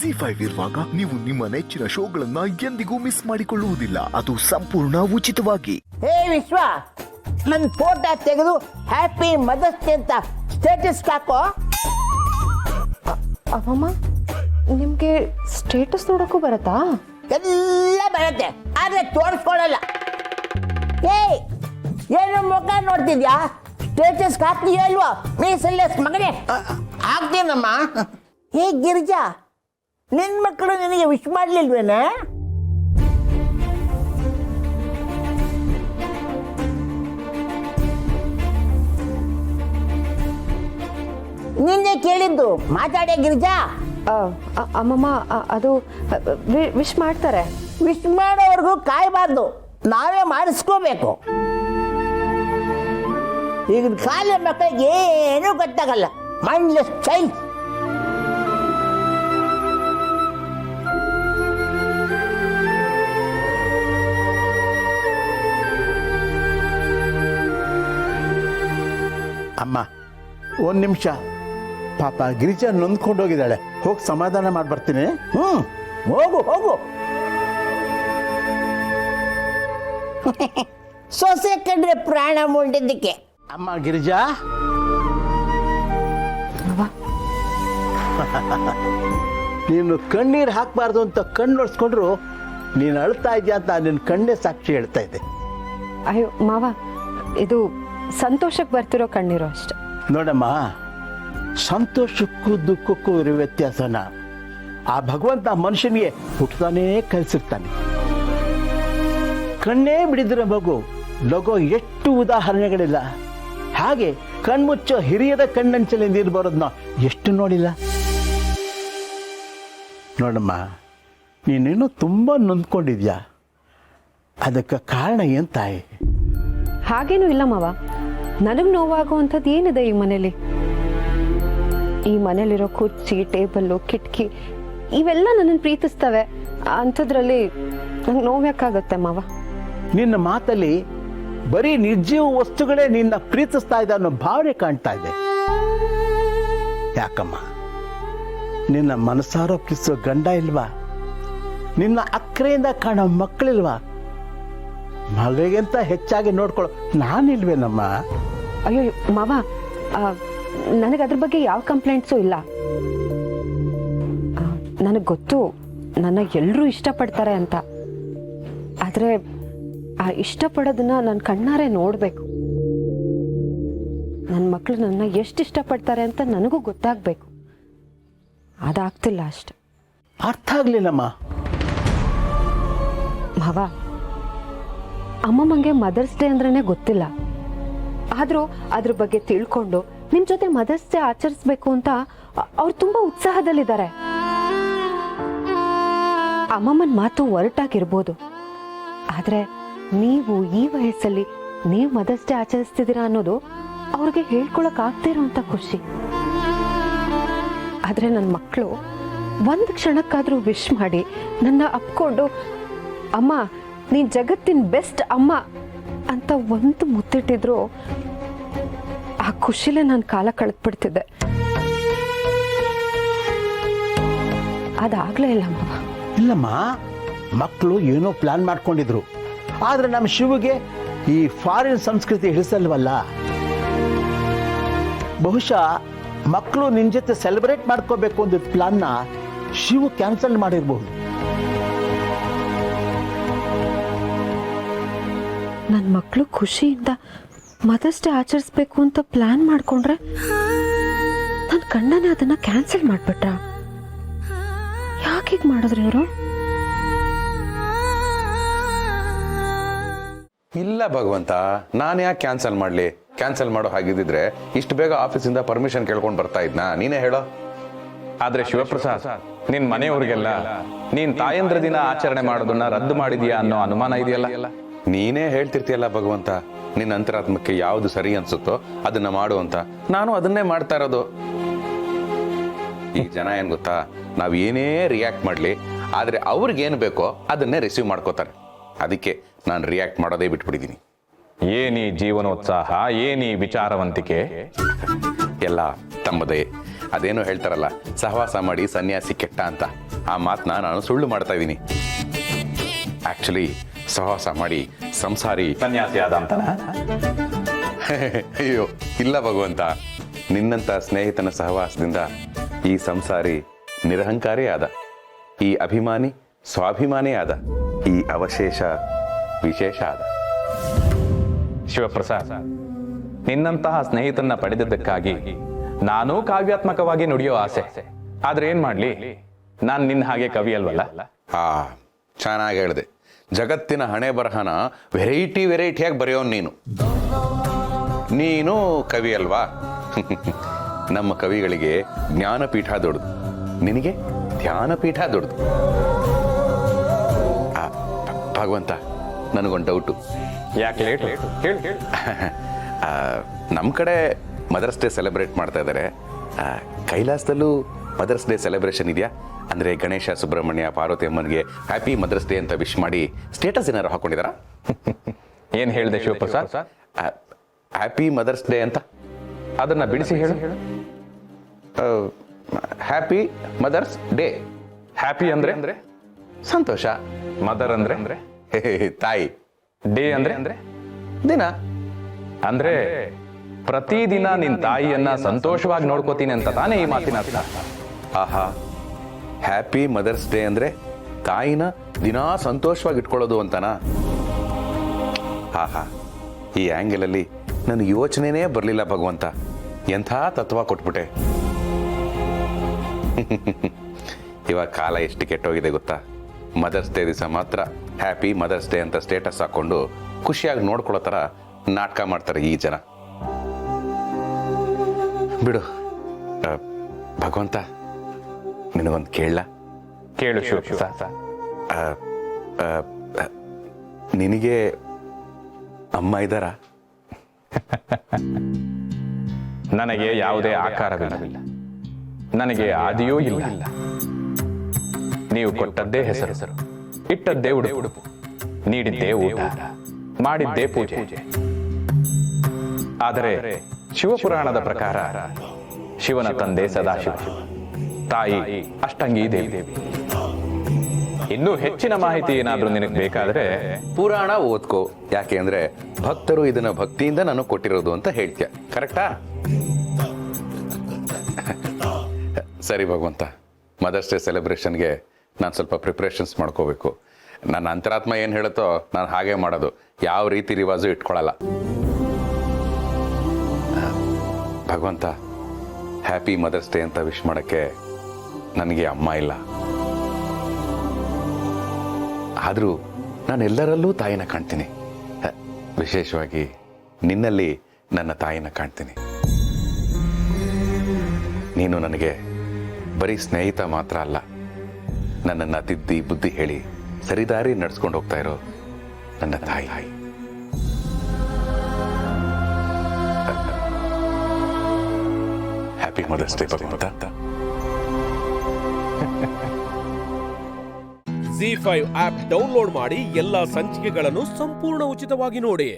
ZEE5 ಇರುವಾಗ ನೀವು ನಿಮ್ಮ ನೆಚ್ಚಿನ ಶೋಗಳನ್ನ ಎಂದಿಗೂ ಮಿಸ್ ಮಾಡಿಕೊಳ್ಳುವುದಿಲ್ಲ. ಅದು ಸಂಪೂರ್ಣ ಉಚಿತವಾಗಿ. ಹೇ ವಿಶ್ವ, ನನ್ನ ಫೋಟೋ ತೆಗೆದು ಹ್ಯಾಪಿ ಮದರ್ಸ್ ಡೇ ಅಂತ ಸ್ಟೇಟಸ್ ಹಾಕೋ. ಅಮ್ಮಮ್ಮ, ನಿಮ್ಗೆ ಸ್ಟೇಟಸ್ ನೋಡೋಕ್ಕೂ ಬರತ್ತಾ? ಎಲ್ಲ ಬರುತ್ತೆ, ಆದ್ರೆ ತೋರಿಸ್ಕೊಳ್ಳಲ್ಲ. ಏಯ್, ಏನು ಮುಖ ನೋಡ್ತಿದ್ಯಾ? ಸ್ಟೇಟಸ್ ಹಾಕ್ತೀಯ ಅಲ್ವಾ ಮೀಸಲ್ಲೆಸ್ ಮಗನೇ? ಹಾಕ್ತೀನಮ್ಮ. ಹೇ ಗಿರಿಜಾ, ನಿನ್ನ ಮಕ್ಕಳು ನಿನಗೆ ವಿಶ್ ಮಾಡ್ಲಿಲ್ವೇನ? ನಿನ್ನೆ ಕೇಳಿದ್ದು ಮಾತಾಡೇ ಗಿರಿಜಾ. ಅಮ್ಮಮ್ಮ, ಅದು ವಿಶ್ ಮಾಡ್ತಾರೆ. ವಿಶ್ ಮಾಡೋವರೆಗೂ ಕಾಯಬಾರ್ದು, ನಾವೇ ಮಾಡಿಸ್ಕೋಬೇಕು. ಈಗ ಕಾಲ ಮಕ್ಕಳಿಗೆ ಏನೂ ಗೊತ್ತಾಗಲ್ಲ, ಮೈಂಡ್ಲೆಸ್ ಚೈಲ್ಡ್. ಅಮ್ಮ, ಒಂದು ನಿಮಿಷ. ಪಾಪ ಗಿರಿಜಾ ನೊಂದ್ಕೊಂಡು ಹೋಗಿದ್ದಾಳೆ, ಹೋಗಿ ಸಮಾಧಾನ ಮಾಡ್ಬರ್ತೀನಿ. ಹೋಗು ಹೋಗು. ಸೊಸೆ ಕಂಡ್ರೆ ಪ್ರಾಣ ಮುಂಡಿದ್ದಕ್ಕೆ. ಅಮ್ಮ ಗಿರಿಜಾ, ನೀನು ಕಣ್ಣೀರು ಹಾಕಬಾರ್ದು ಅಂತ ಕಣ್ಣು ಒರೆಸ್ಕೊಂಡ್ರು ನೀನು ಅಳ್ತಾ ಇದೆಯಾ ಅಂತ ನಿನ್ನ ಕಣ್ಣೇ ಸಾಕ್ಷಿ ಹೇಳ್ತಾ ಇದ್ದೆ. ಅಯ್ಯೋ ಮಾವ, ಇದು ಸಂತೋಷಕ್ಕೆ ಬರ್ತಿರೋ ಕಣ್ಣೀರು ಅಷ್ಟೆ. ನೋಡಮ್ಮ, ಸಂತೋಷಕ್ಕೂ ದುಃಖಕ್ಕೂ ಇರೋ ವ್ಯತ್ಯಾಸನ ಆ ಭಗವಂತ ಮನುಷ್ಯನಿಗೆ ಹುಟ್ಟತಾನೇ ಕಲಿಸಿರ್ತಾನೆ. ಕಣ್ಣೇ ಬಿಡಿದಿರೋ ಮಗು ಲಗೋ ಎಷ್ಟು ಉದಾಹರಣೆಗಳಿಲ್ಲ. ಹಾಗೆ ಕಣ್ಮುಚ್ಚೋ ಹಿರಿಯರ ಕಣ್ಣಂಚಲಿ ನೀರು ಬರೋದನ್ನ ಎಷ್ಟು ನೋಡಿಲ್ಲ. ನೋಡಮ್ಮ, ನೀನೇನು ತುಂಬ ನೊಂದ್ಕೊಂಡಿದ್ಯಾ, ಅದಕ್ಕೆ ಕಾರಣ ಏನು ತಾಯಿ? ಹಾಗೇನೂ ಇಲ್ಲ ಮಾವ, ನನಗೆ ನೋವಾಗುವಂಥದ್ದು ಏನಿದೆ ಈ ಮನೇಲಿ? ಈ ಮನೇಲಿರೋ ಕುರ್ಚಿ, ಟೇಬಲ್ಲು, ಕಿಟಕಿ ಇವೆಲ್ಲ ನನ್ನನ್ನು ಪ್ರೀತಿಸ್ತವೆ. ಅಂಥದ್ರಲ್ಲಿ ನಂಗೆ ನೋವ್ಯಾಕಾಗತ್ತೆ ಮಾವ? ನಿನ್ನ ಮಾತಲ್ಲಿ ಬರೀ ನಿರ್ಜೀವ ವಸ್ತುಗಳೇ ನಿನ್ನ ಪ್ರೀತಿಸ್ತಾ ಇದೆ ಅನ್ನೋ ಭಾವನೆ ಕಾಣ್ತಾ ಇದೆ. ಯಾಕಮ್ಮ, ನಿನ್ನ ಮನಸಾರೋ ಪ್ರೀತಿಸೋ ಗಂಡ ಇಲ್ವಾ? ನಿನ್ನ ಅಕ್ಕರೆಯಿಂದ ಕಾಣೋ ಮಕ್ಕಳಿಲ್ವಾ? ಮಗಳಿಗಿಂತ ಹೆಚ್ಚಾಗಿ ನೋಡ್ಕೊಳ್ಳೋ ನಾನಿಲ್ವೇನಮ್ಮ? ಅಯ್ಯೋ ಮಾವ, ನನಗೆ ಅದ್ರ ಬಗ್ಗೆ ಯಾವ ಕಂಪ್ಲೇಂಟ್ಸು ಇಲ್ಲ. ನನಗೆ ಗೊತ್ತು ನನ್ನ ಎಲ್ಲರೂ ಇಷ್ಟಪಡ್ತಾರೆ ಅಂತ. ಆದರೆ ಆ ಇಷ್ಟಪಡೋದನ್ನ ನನ್ನ ಕಣ್ಣಾರೆ ನೋಡಬೇಕು. ನನ್ನ ಮಕ್ಕಳು ನನ್ನ ಎಷ್ಟು ಇಷ್ಟಪಡ್ತಾರೆ ಅಂತ ನನಗೂ ಗೊತ್ತಾಗಬೇಕು. ಅದಾಗ್ತಿಲ್ಲ ಅಷ್ಟೆ. ಅರ್ಥ ಆಗ್ಲಿಲ್ಲಮ್ಮ. ಮಾವ, ಅಮ್ಮಮ್ಮಂಗೆ ಮದರ್ಸ್ ಡೇ ಅಂದ್ರೇ ಗೊತ್ತಿಲ್ಲ. ಆದರೂ ಅದ್ರ ಬಗ್ಗೆ ತಿಳ್ಕೊಂಡು ನಿಮ್ಮ ಜೊತೆ ಮದರ್ಸ್ ಡೇ ಆಚರಿಸ್ಬೇಕು ಅಂತ ಅವ್ರು ತುಂಬ ಉತ್ಸಾಹದಲ್ಲಿದ್ದಾರೆ. ಅಮ್ಮಮ್ಮನ ಮಾತು ಒರಟಾಗಿರ್ಬೋದು, ಆದರೆ ನೀವು ಈ ವಯಸ್ಸಲ್ಲಿ ನೀವು ಮದರ್ಸ್ ಡೇ ಆಚರಿಸ್ತಿದ್ದೀರಾ ಅನ್ನೋದು ಅವ್ರಿಗೆ ಹೇಳ್ಕೊಳಕ್ ಆಗ್ತಾ ಇರೋಂಥ ಖುಷಿ. ಆದರೆ ನನ್ನ ಮಕ್ಕಳು ಒಂದು ಕ್ಷಣಕ್ಕಾದರೂ ವಿಶ್ ಮಾಡಿ ನನ್ನ ಅಪ್ಕೊಂಡು, ಅಮ್ಮ ನೀನು ಜಗತ್ತಿನ ಬೆಸ್ಟ್ ಅಮ್ಮ ಅಂತ ಒಂದು ಮುತ್ತಿಟ್ಟಿದ್ರು, ಆ ಖುಷಿಲೇ ನಾನು ಕಾಲ ಕಳೆದ್ಬಿಡ್ತಿದ್ದೆ. ಅದಾಗಲೇ ಇಲ್ಲ ಮಾವ. ಇಲ್ಲಮ್ಮ, ಮಕ್ಕಳು ಏನೋ ಪ್ಲಾನ್ ಮಾಡ್ಕೊಂಡಿದ್ರು. ಆದ್ರೆ ನಮ್ಮ ಶಿವಗೆ ಈ ಫಾರಿನ್ ಸಂಸ್ಕೃತಿ ಹಿಡಿಸಲ್ವಲ್ಲ. ಬಹುಶಃ ಮಕ್ಕಳು ನಿನ್ ಜೊತೆ ಸೆಲೆಬ್ರೇಟ್ ಮಾಡ್ಕೋಬೇಕು ಅಂದ ಪ್ಲಾನ್ನ ಶಿವ ಕ್ಯಾನ್ಸಲ್ ಮಾಡಿರ್ಬಹುದು. ನನ್ನ ಮಕ್ಕಳು ಖುಷಿಯಿಂದ ಮದರ್ಸ್ ಡೇ ಆಚರಿಸ್ಬೇಕು ಅಂತ ಪ್ಲಾನ್ ಮಾಡ್ಕೊಂಡ್ರೆ ನನ್ನ ಗಂಡನೇ ಅದನ್ನ ಕ್ಯಾನ್ಸಲ್ ಮಾಡ್ಬಿಟ್ರ? ಯಾಕೆ ಹೀಗೆ ಮಾಡಿದ್ರು ಇವರು? ಇಲ್ಲ ಭಗವಂತ, ನಾನು ಯಾಕೆ ಕ್ಯಾನ್ಸಲ್ ಮಾಡಲಿ? ಕ್ಯಾನ್ಸಲ್ ಮಾಡೋ ಹಾಗಿದ್ದಿದ್ರೆ ಇಷ್ಟು ಬೇಗ ಆಫೀಸಿಂದ ಪರ್ಮಿಷನ್ ಕೇಳ್ಕೊಂಡು ಬರ್ತಾ ಇದ್ನಾ? ನೀನೇ ಹೇಳೋ. ಆದ್ರೆ ಶಿವಪ್ರಸಾದ್, ನಿನ್ ಮನೆಯವ್ರಿಗೆಲ್ಲ ನೀನ್ ತಾಯಂದ್ರ ದಿನ ಆಚರಣೆ ಮಾಡೋದನ್ನ ರದ್ದು ಮಾಡಿದ್ಯಾ ಅನ್ನೋ ಅನುಮಾನ ಇದೆಯಲ್ಲ. ನೀನೇ ಹೇಳ್ತಿರ್ತೀಯಲ್ಲ ಭಗವಂತ, ನಿನ್ನ ಅಂತರಾತ್ಮಕ್ಕೆ ಯಾವುದು ಸರಿ ಅನ್ಸುತ್ತೋ ಅದನ್ನ ಮಾಡು ಅಂತ. ನಾನು ಅದನ್ನೇ ಮಾಡ್ತಾ ಇರೋದು. ಈ ಜನ ಏನ್ ಗೊತ್ತಾ, ನಾವ್ ಏನೇ ರಿಯಾಕ್ಟ್ ಮಾಡ್ಲಿ, ಆದ್ರೆ ಅವ್ರಿಗೇನು ಬೇಕೋ ಅದನ್ನೇ ರಿಸೀವ್ ಮಾಡ್ಕೋತಾರೆ. ಅದಕ್ಕೆ ನಾನು ರಿಯಾಕ್ಟ್ ಮಾಡೋದೇ ಬಿಟ್ಬಿಟ್ಟಿದ್ದೀನಿ. ಏನಿ ಜೀವನೋತ್ಸಾಹ, ಏನಿ ವಿಚಾರವಂತಿಕೆ, ಎಲ್ಲ ತಮ್ಮದೇ. ಅದೇನೋ ಹೇಳ್ತಾರಲ್ಲ, ಸಹವಾಸ ಮಾಡಿ ಸನ್ಯಾಸಿ ಕೆಟ್ಟ ಅಂತ. ಆ ಮಾತನ್ನ ನಾನು ಸುಳ್ಳು ಮಾಡ್ತಾ ಇದ್ದೀನಿ. ಆಕ್ಚುಲಿ ಸಹವಾಸ ಮಾಡಿ ಸಂಸಾರಿ ಸನ್ಯಾಸಿ ಆದ ಅಂತನಾ? ಅಯ್ಯೋ ಇಲ್ಲ ಭಗವಂತ, ನಿನ್ನಂತ ಸ್ನೇಹಿತನ ಸಹವಾಸದಿಂದ ಈ ಸಂಸಾರಿ ನಿರಹಂಕಾರಿ ಆದ, ಈ ಅಭಿಮಾನಿ ಸ್ವಾಭಿಮಾನಿ ಆದ, ಈ ಅವಶೇಷ ವಿಶೇಷ ಆದ. ಶಿವಪ್ರಸಾದ್, ನಿನ್ನಂತಹ ಸ್ನೇಹಿತನ್ನ ಪಡೆದಿದ್ದಕ್ಕಾಗಿ ನಾನೂ ಕಾವ್ಯಾತ್ಮಕವಾಗಿ ನುಡಿಯೋ ಆಸೆ. ಆದ್ರೆ ಏನ್ ಮಾಡ್ಲಿ, ನಾನ್ ನಿನ್ನ ಹಾಗೆ ಕವಿ ಅಲ್ವಲ್ಲ. ಚೆನ್ನಾಗಿ ಹೇಳಿದೆ. ಜಗತ್ತಿನ ಹಣೆ ಬರಹನ ವೆರೈಟಿಯಾಗಿ ಬರೆಯೋನು ನೀನು ಕವಿ ಅಲ್ವಾ? ನಮ್ಮ ಕವಿಗಳಿಗೆ ಜ್ಞಾನಪೀಠ ದೊಡ್ಡದು, ನಿನಗೆ ಧ್ಯಾನಪೀಠ ದೊಡ್ಡದು. ಭಗವಂತ, ನನಗೊಂದು ಡೌಟು. ಯಾಕೆ ಲೇಟ್? ಹೇಳಿ. ನಮ್ಮ ಕಡೆ ಮದರ್ಸ್ ಡೇ ಸೆಲೆಬ್ರೇಟ್ ಮಾಡ್ತಾ ಇದ್ದಾರೆ. ಕೈಲಾಸದಲ್ಲೂ ಮದರ್ಸ್ ಡೇ ಸೆಲೆಬ್ರೇಷನ್ ಇದೆಯಾ? ಅಂದರೆ ಗಣೇಶ, ಸುಬ್ರಹ್ಮಣ್ಯ, ಪಾರ್ವತಿ ಅಮ್ಮನಿಗೆ ಹ್ಯಾಪಿ ಮದರ್ಸ್ ಡೇ ಅಂತ ವಿಶ್ ಮಾಡಿ ಸ್ಟೇಟಸ್ ಏನಾರು ಹಾಕೊಂಡಿದಾರಾ? ಏನ್ ಹೇಳಿದೆ ಶಿವಪ್ರಸಾದ್? ಹ್ಯಾಪಿ ಮದರ್ಸ್ ಡೇ ಅಂತ ಅದನ್ನ ಬಿಡಿಸಿ ಹೇಳು. Happy mother's day. ಹ್ಯಾಪಿ ಅಂದ್ರೆ ಸಂತೋಷ, ಮದರ್ ಅಂದ್ರೆ ತಾಯಿ, ಡೇ ಅಂದ್ರೆ ದಿನ. ಅಂದ್ರೆ ಪ್ರತಿದಿನ ನಿನ್ ತಾಯಿಯನ್ನ ಸಂತೋಷವಾಗಿ ನೋಡ್ಕೋತೀನಿ ಅಂತ ತಾನೇ ಈ ಮಾತಿನ ಅರ್ಥ. ಆಹಾ, ಹ್ಯಾಪಿ ಮದರ್ಸ್ ಡೇ ಅಂದ್ರೆ ತಾಯಿನ ದಿನಾ ಸಂತೋಷವಾಗಿ ಇಟ್ಕೊಳ್ಳೋದು ಅಂತನಾ? ಆಹಾ, ಈ ಆಂಗಲಲ್ಲಿ ನನ್ನ ಯೋಚನೆನೇ ಬರಲಿಲ್ಲ ಭಗವಂತ. ಎಂಥ ತತ್ವ ಕೊಟ್ಬಿಟ್ಟೆ. ಇವಾಗ ಕಾಲ ಎಷ್ಟು ಕೆಟ್ಟೋಗಿದೆ ಗೊತ್ತಾ? ಮದರ್ಸ್ ಡೇ ದಿವಸ ಮಾತ್ರ ಹ್ಯಾಪಿ ಮದರ್ಸ್ ಡೇ ಅಂತ ಸ್ಟೇಟಸ್ ಹಾಕೊಂಡು ಖುಷಿಯಾಗಿ ನೋಡ್ಕೊಳ್ಳೋ ಥರ ನಾಟಕ ಮಾಡ್ತಾರೆ ಈ ಜನ. ಬಿಡು ಭಗವಂತ, ನಿನಗೊಂದು ಕೇಳಲ್ಲ? ಕೇಳು ಶಿವಪ್ರಸಾದ್. ನಿನಗೆ ಅಮ್ಮ ಇದ್ದಾರಾ? ನನಗೆ ಯಾವುದೇ ಆಕಾರವಿಲ್ಲ, ನನಗೆ ಆದಿಯೂ ಇಲ್ಲ. ನೀವು ಕೊಟ್ಟದ್ದೇ ಹೆಸರು, ಇಟ್ಟದ್ದೇ ಉಡುಪು, ನೀಡಿದ್ದೇ ಊಟ, ಮಾಡಿದ್ದೇ ಪೂಜೆ. ಆದರೆ ಶಿವಪುರಾಣದ ಪ್ರಕಾರ ಶಿವನ ತಂದೆ ಸದಾಶಿವ, ತಾಯಿ ಅಷ್ಟಂಗಿ ದೇವಿ. ಇನ್ನೂ ಹೆಚ್ಚಿನ ಮಾಹಿತಿ ಏನಾದ್ರೂ ನಿನಗೆ ಬೇಕಾದ್ರೆ ಪುರಾಣ ಓದ್ಕೋ. ಯಾಕೆ ಅಂದ್ರೆ ಭಕ್ತರು ಇದನ್ನ ಭಕ್ತಿಯಿಂದ ನನಗೆ ಕೊಟ್ಟಿರೋದು ಅಂತ ಹೇಳ್ತೀಯ. ಕರೆಕ್ಟಾ? ಸರಿ ಭಗವಂತ, ಮದರ್ಸ್ ಡೇ ಸೆಲೆಬ್ರೇಷನ್ಗೆ ನಾನು ಸ್ವಲ್ಪ ಪ್ರಿಪ್ರೇಷನ್ಸ್ ಮಾಡ್ಕೋಬೇಕು. ನನ್ನ ಅಂತರಾತ್ಮ ಏನು ಹೇಳುತ್ತೋ ನಾನು ಹಾಗೆ ಮಾಡೋದು. ಯಾವ ರೀತಿ ರಿವಾಜು ಇಟ್ಕೊಳ್ಳಲ್ಲ. ಭಗವಂತ, ಹ್ಯಾಪಿ ಮದರ್ಸ್ ಡೇ ಅಂತ ವಿಶ್ ಮಾಡೋಕ್ಕೆ ನನಗೆ ಅಮ್ಮ ಇಲ್ಲ. ಆದರೂ ನಾನು ಎಲ್ಲರಲ್ಲೂ ತಾಯಿನ ಕಾಣ್ತೀನಿ. ವಿಶೇಷವಾಗಿ ನಿನ್ನಲ್ಲಿ ನನ್ನ ತಾಯಿನ ಕಾಣ್ತೀನಿ. ನೀನು ನನಗೆ ಬರೀ ಸ್ನೇಹಿತ ಮಾತ್ರ ಅಲ್ಲ, ನನ್ನನ್ನು ತಿದ್ದಿ ಬುದ್ಧಿ ಹೇಳಿ ಸರಿದಾರಿ ನಡೆಸ್ಕೊಂಡು ಹೋಗ್ತಾ ಇರೋ ನನ್ನ ತಾಯಿ. ಹ್ಯಾಪಿ ಮದರ್ಸ್ ಡೇ ಭಗವಂತ. ZEE5 ಆಪ್ ಡೌನ್ಲೋಡ್ ಮಾಡಿ ಎಲ್ಲಾ ಸಂಚಿಕೆಗಳನ್ನು ಸಂಪೂರ್ಣ ಉಚಿತವಾಗಿ ನೋಡಿ.